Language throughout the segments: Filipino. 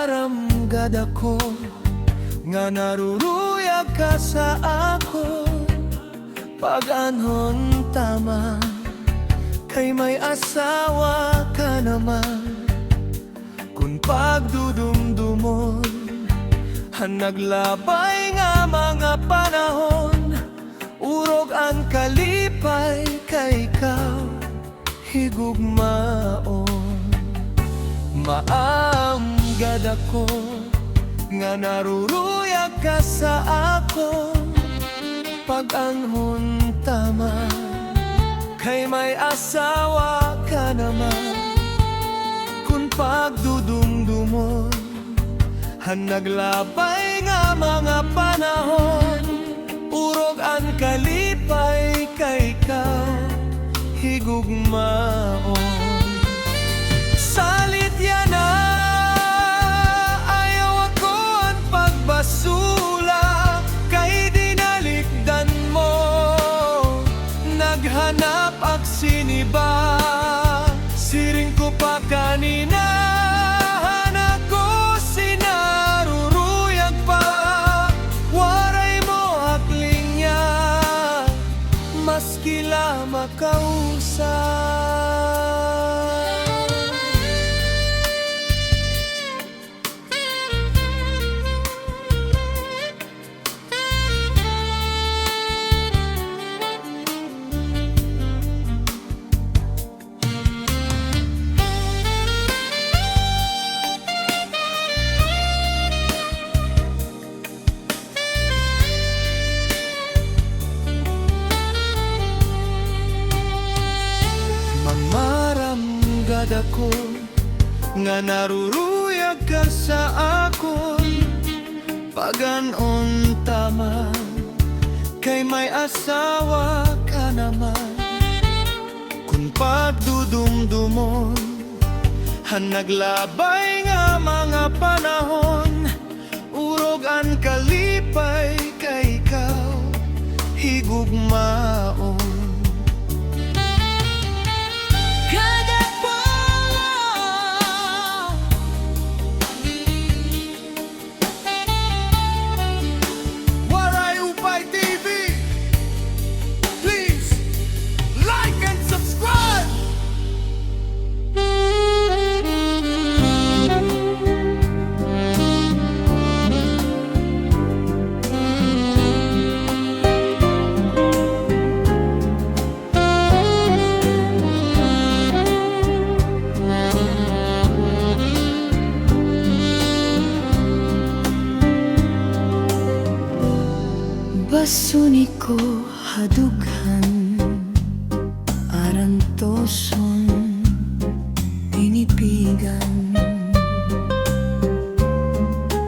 Mamaramgad ako nga naruruyag ka sa ako. Pag anhon tama, kay may asawa ka naman. Kung pagdudumdumon, naglabay nga mga panahon. Urog ang kalipay kay ikaw, higugmaon. Maamgad ako nga naruruyag ka sa ako. Pag anhon tama, kay may asawa ka naman. Kung pagdudumdumon, naglabay nga mga panahon. Urog ang kalipay kay ikaw, higugmaon. Salit yan na ayaw ako ang pagbasula, kay dinalikdan mo. Naghanap ak siniba, siring ko pa kanina. Hanako sinaruruyag pa, waray mo akling niya, maski la makausap. Mamaramgad ako nga naruruyag ka sa akon. Pag anon tama, kay may asawa ka naman. Kung pagdudumdumon, naglabay nga mga panahon. Urog ang kalipay kay ikaw, higugmaon. Basuni ko hadughan, arantoson, tinipigan.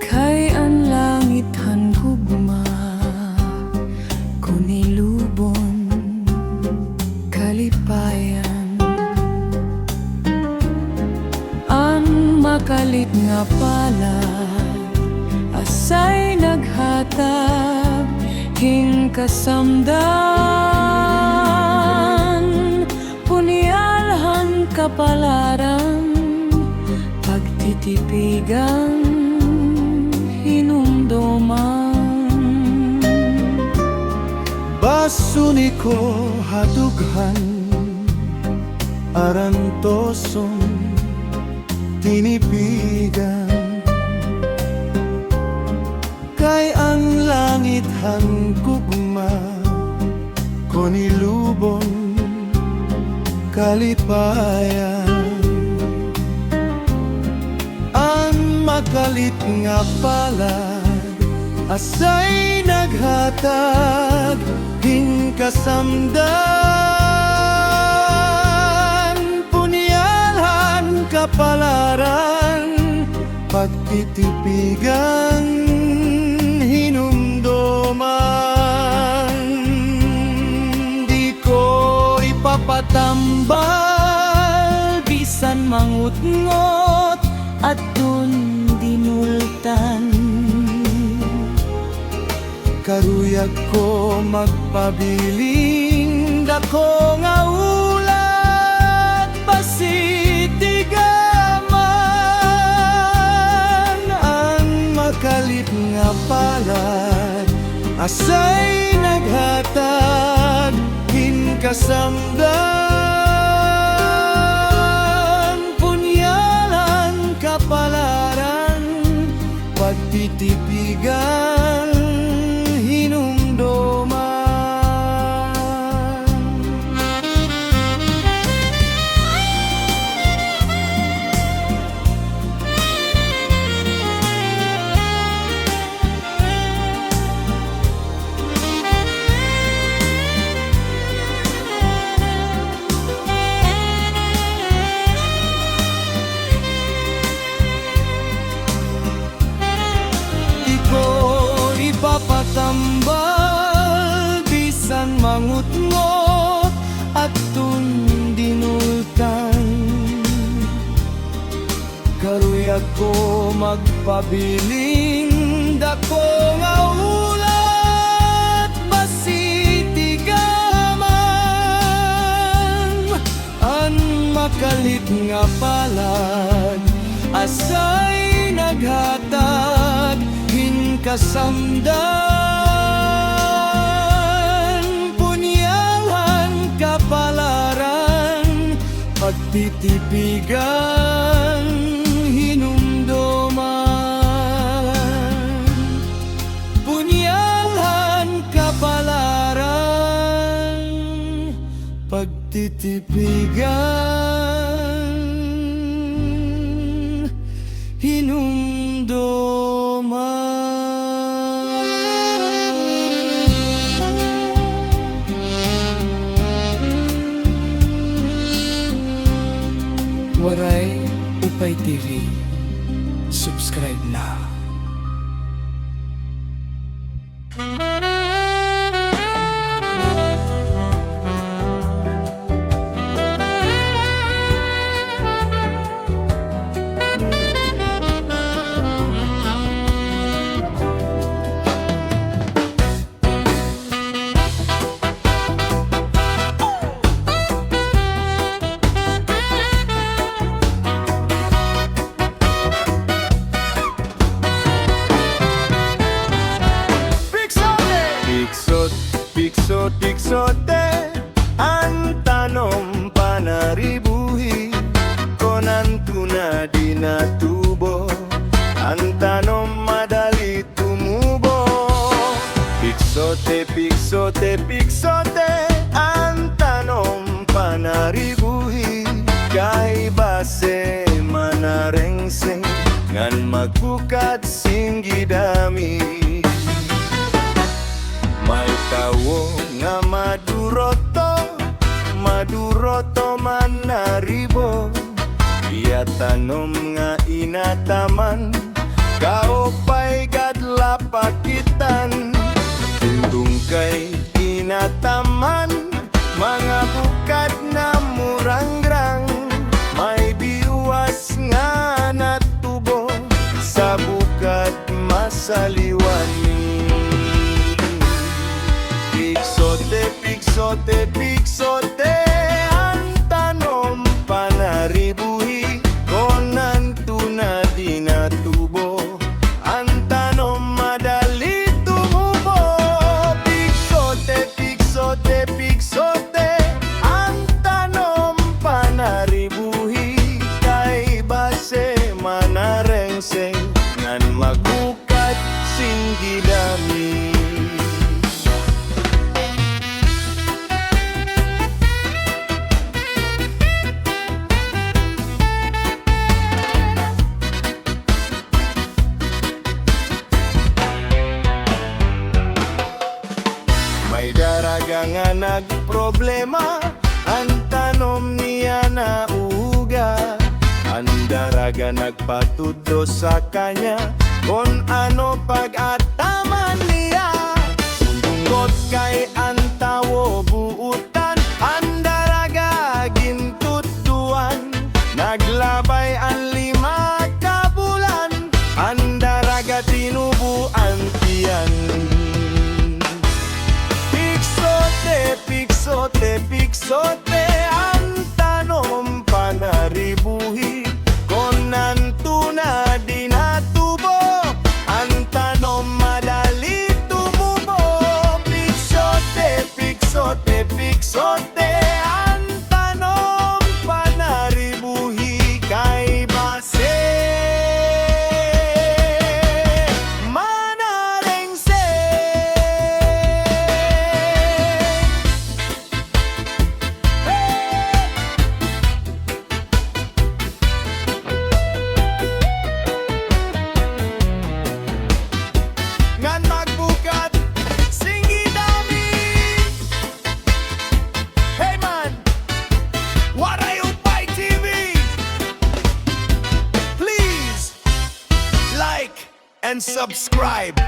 Kay ang langit hangugma, kunilubon, kalipayan. Ang makalit nga pala, asay naghatag king kasamdan. Punyalhan kapalaran, pagtitipigan, hinumduman. Basuni ko hadughan, arantoson, tinipigan. Kay ang langit hanggugma, kunilubon, kalipayan. Ang makalit nga palad, asay naghatag king kasamdan. Punyalhan kapalaran, pagtitipigan, hinumduman. Di ko ipapatambal, bisan mangut-ngot at dun dinultan. Karuyag ko magpabiling, dako nga ulat pasitigaman. palad, asay naghatag hinkasamdan, punyalan kapalaran, pagtitipigan hinumdoman. Papatambal bisan mangutngot at tundinultan, karoy ako magpabiling dako nga ulat basitigaman, an makalit nga palad asay naghatag kasamdan, punyalan kapalaran, pagtitipigan hinumdoman, punyalan kapalaran, pagtitipigan hinumdoman. Waray Upay TV. Subscribe na. Tiksote ang tanom panaribuhi, konan tuna di natubo, ang tanom madali tumubo. Piksote, piksote, piksote ang tanom panaribuhi, kay base manarengseng ngan magbukat singgidami. May tawo nga maduroto manaribo, iya tanom nga inataman, kaopay gadla pakitan, tundong kay inataman, mga bukad na murangrang, may biwas nga natubo, sa bukad masaliwan. Piksote, piksote, piksote ang tanom panaribuhi, konan tuna di natubo, ang tanom madali tumubo. Piksote, piksote, piksote ang tanom panaribuhi, kay base manarengseng ngan magbukat singgidami. May daraga nga nagproblema, ang tanom niya na uga, ang daraga nagpatudo sa kanya, kung ano pag-ataman niya. Tungkot kay ang tawo buutan, ang daraga gintutuan, naglabay ang 5 ka bulan, ang daraga tinubuan tiyan. Piksote, piksote ang tanom panaribuhi, konan tuna di natubo, ang tanom madali and subscribe.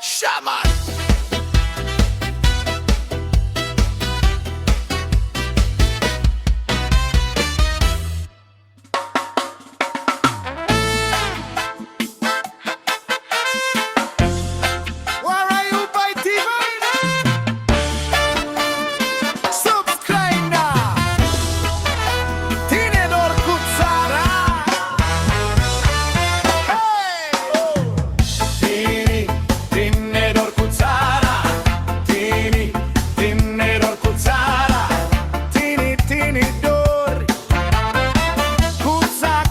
Shaman! Waray Upay TV! Subscribe na! Tinidor Kutsara! Hey! Tinidor Kutsara! Tinidor Kutsara! Tinidor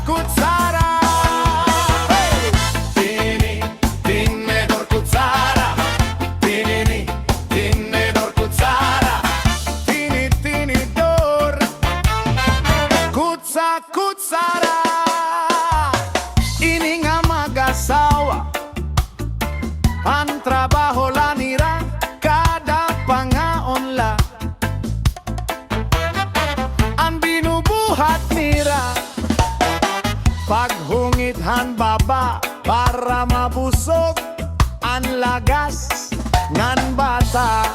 Kutsara! Hey! Tinidor Kutsara! Tinidor Kutsara! Tinidor Kutsara! Ini nga mag-asawa ang trabaho la nira kada pangaon la ang binubuhat nira paghungithan baba para mabusog ang lagas ngan bata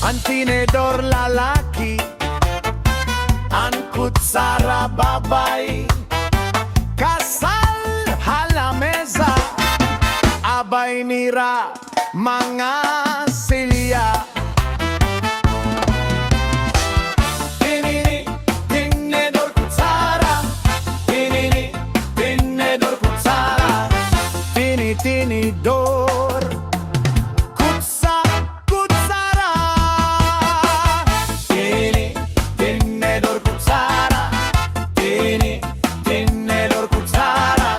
ang tinidor lalaki ang kutsara babay kasal halamesa abay nira mga silya Tinidor Kutsara Tinidor Kutsara Tinidor Kutsara Tinidor Kutsara Tinidor Kutsara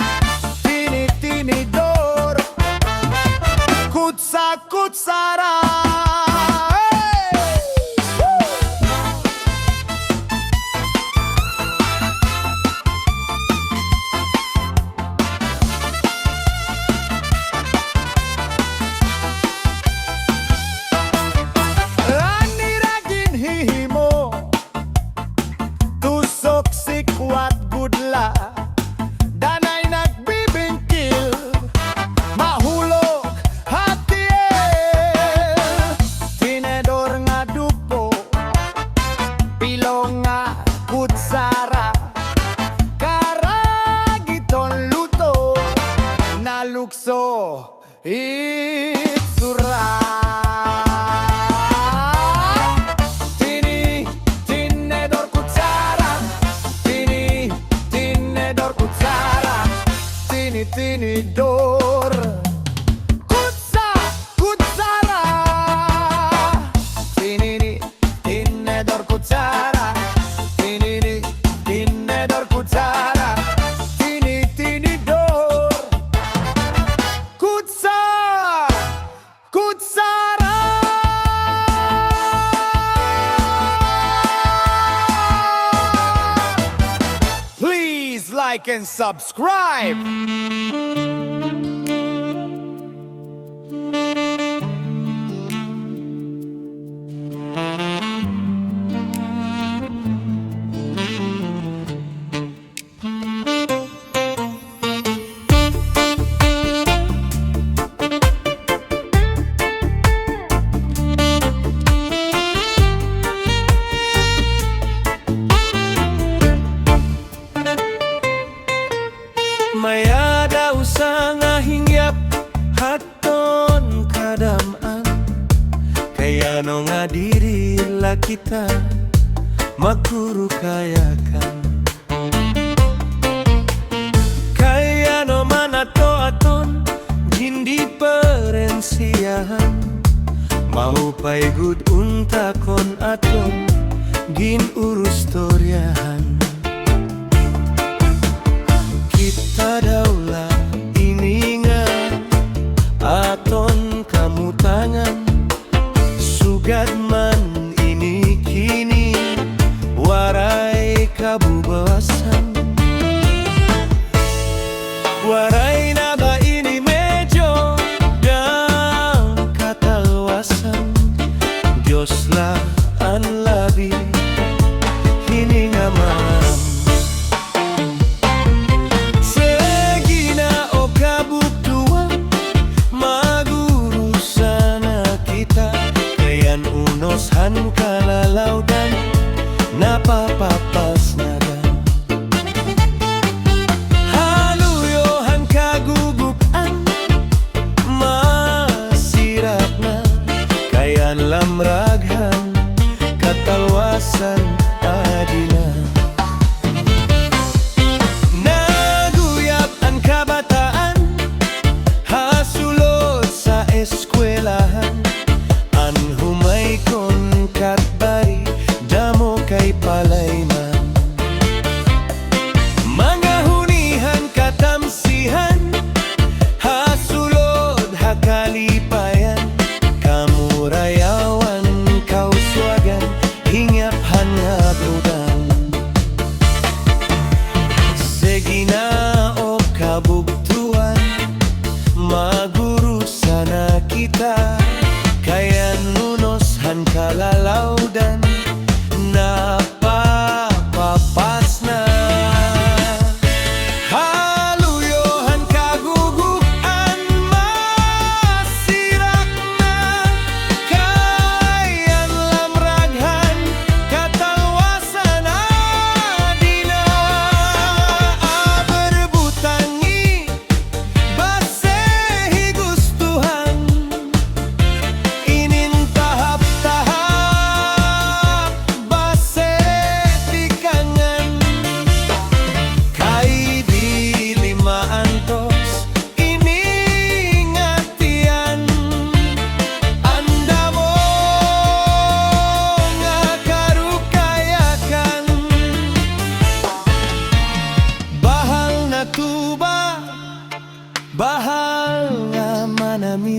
Tinidor Kutsara Hey! Woo! Raniragin hihimo tusok sikwat gudla danay nagbibingkil mahulog hatiel tinidor nga dupo pilong nga kutsara karagiton luto nalukso itsura Tinidor Kutsara Tinidor Kutsara Tinidor Kutsara Tinidor Kutsara Tinidor Kutsara Tinidor Kutsara Please like and subscribe. Maya daw sa nga hingyap haton kadaman kaya no nga diri la kita magkuru kayakan kaya no man aton hindi parensiyahan mahupay gud unta kon aton gin urus storyahan kita daula iningan aton kamutangan sugad man ini kini waray kabubawasan waray na ba ini medyo dang katawasan Diyos la ang labi hininga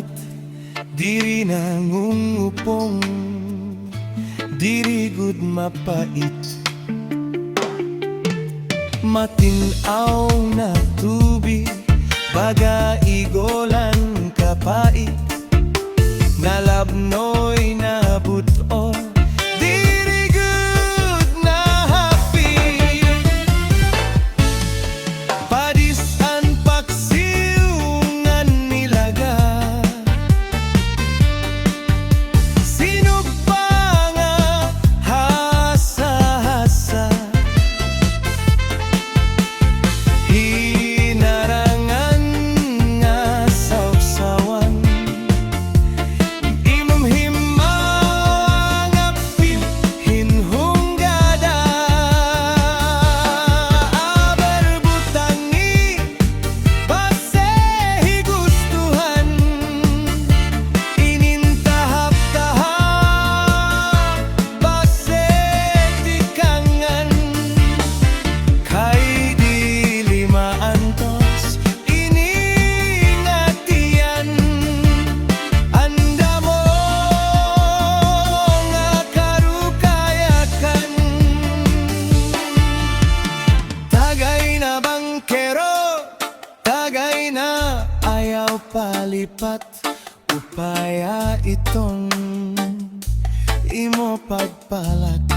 langit, diri nangungupong, diri gud mapait. Matinaw na tubig, baga igolan kapait, nalabnoy na buto, diri gud na happy. Padisan paksiungan nilaga, sino pa nga hasa-hasa, hinarangan nga sawsawan, imong himaw nga hinhunggada. Aber butangi base higustuhan, inintahap-tahap base tikangan, kay dili maantos iningatian. Anda mo nga karukayakan, tagay na bangkero, tagay na ayaw palipat, upaya itong imo pagpalat.